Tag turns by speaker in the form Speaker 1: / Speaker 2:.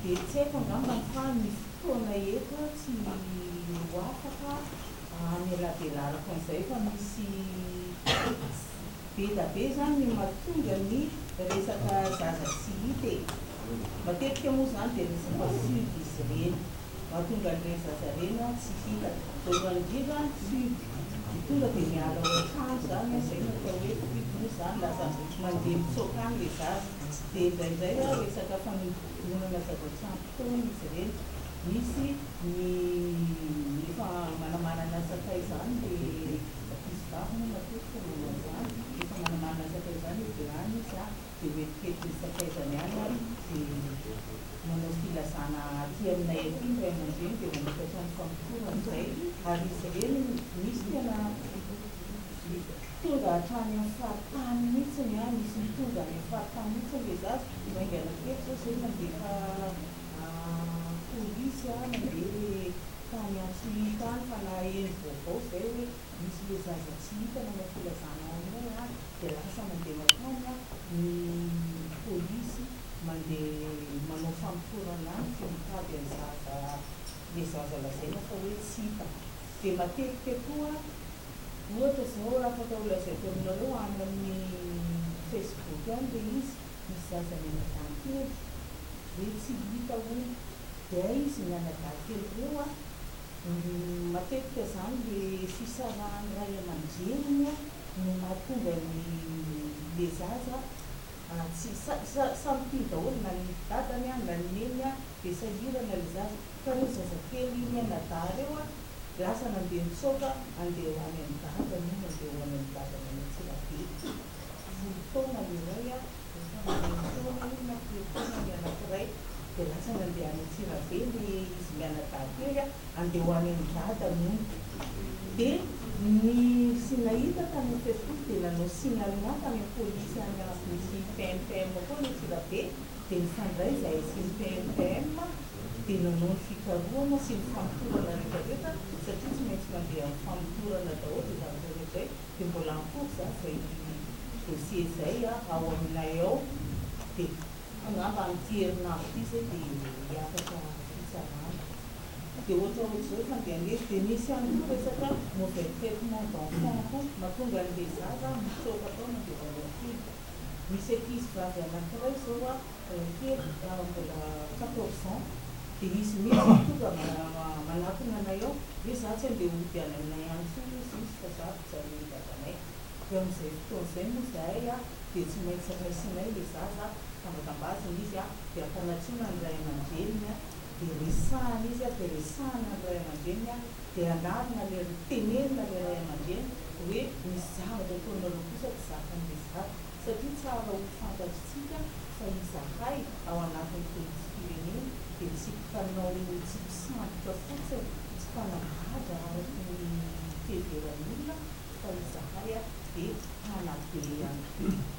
Speaker 1: dia tsy haiko angamba fa ny fotoana eto tsy ho afaka anelabelarako an'izay fa misy be da be zany ny mahatonga ny resaka zaza tsy hita e. Matetika moa zany dia resaka sud izy reny mahatonga an'ireny zaza reny tsy hita. Voalohany indrindra sud tonga dia miala ao an-trano zany zay natao hoe sud moa zany lasa mandeha mitsoaka any le zaza. Dia indraindray resaka fanomezana zava-tsampotony izy reny. Misy ny efa manamanana sakay zany dia izy vavy moa matetika manao zany efa manamanana sakay zany izy any izy dia hoetikety ny sakaizany any dia manao filazana aty aminay aty ny ray aman-dreny dia manikatra ny fampitorana izay. Ary izy reny misy tena tonga hatrany amin'ny fahatany mihitsiny misy ny tonga any amin'ny fahatany mihitsiny le zaza maingana kely zao zay mandefa polisy mandeha tany antsohy tany fa na eny vaovao zay hoe misy le zaza tsy hita nanao filazana aminay dia lasa mandeha matany ny polisy mandeha manao fampitorana any sy mitady ny zaza le zaza lazaina fa hoe tsy hita. Dia matetika koa ohatra zao afaka ho lazaiko aminareo any amin'ny Facebook any dia izy misy zaza mianadahy kely hoe tsy hita hono dia izy mianadahy kely reo matetika zany le fisarahany ray aman-dreniny no mahatonga le zaza tsy samy tia daholo na ny dadany na ny neniny dia sahirana le zaza fa reo zazakely mianadahy reo lasa nandeha mitsoaka andeha ho any amin'ny dadany mandeha ho any amin'ny dadany any Antsirabe. Volon-taona iray volon-taona ny anankiray dia lasa nandeha any Antsirabe le izy mianadahy kely andeha ho any amin'ny dadany iny. Dia ny sy nahita tamin'ny Facebook dia nanao signalement tamin'ny polisy any misy PMPM koa ny Antsirabe dia mifandray izay sy ny PMPM dia nanao ny fikarohana sy ny fampitorana rehetrarehetra satria tsy maintsy mandeha amin'ny fampitorana daholo dia zavatra rehetra dia mbola ampoko za zay dossier zay ao aminay ao dia angamba amin'ity herinandro ity zay dia afaka fitsarana. Dia ohatraohatr'izao fandeha an'ery dia misy ihany koa resaka mauvais traitement d'enfant koa mahatonga an'ilay zaza mitsoaka tao mandeha any ankizy. Misy ankizy vavy anankiray zao kely mbola 14 ans dia izy mihitsy tonga manakona anay ao hoe za tsy andeha hody any aminay any foana izy izy fa za fijanony dadanay. Dia amin'izay fotoan'izay moa zahay dia tsy maintsy raisinay le zaza tambatambazana izy dia ampanatrona ny ray aman-dreniny dia resahana izy dia resahana ny ray aman-dreniny dia anarina le tenerina le ray aman-dreny hoe misy zavatra ataonareo kosa tsy zakan'le zaza satria tsara ho fantatritsika fa izahay ao anatin'ny politim-pirenena dia tsy mpanao tsy mpisandoka fotsiny tsy mpanambady araky ny fiheveran'olona fa izahay dia mpanabe ihany koa.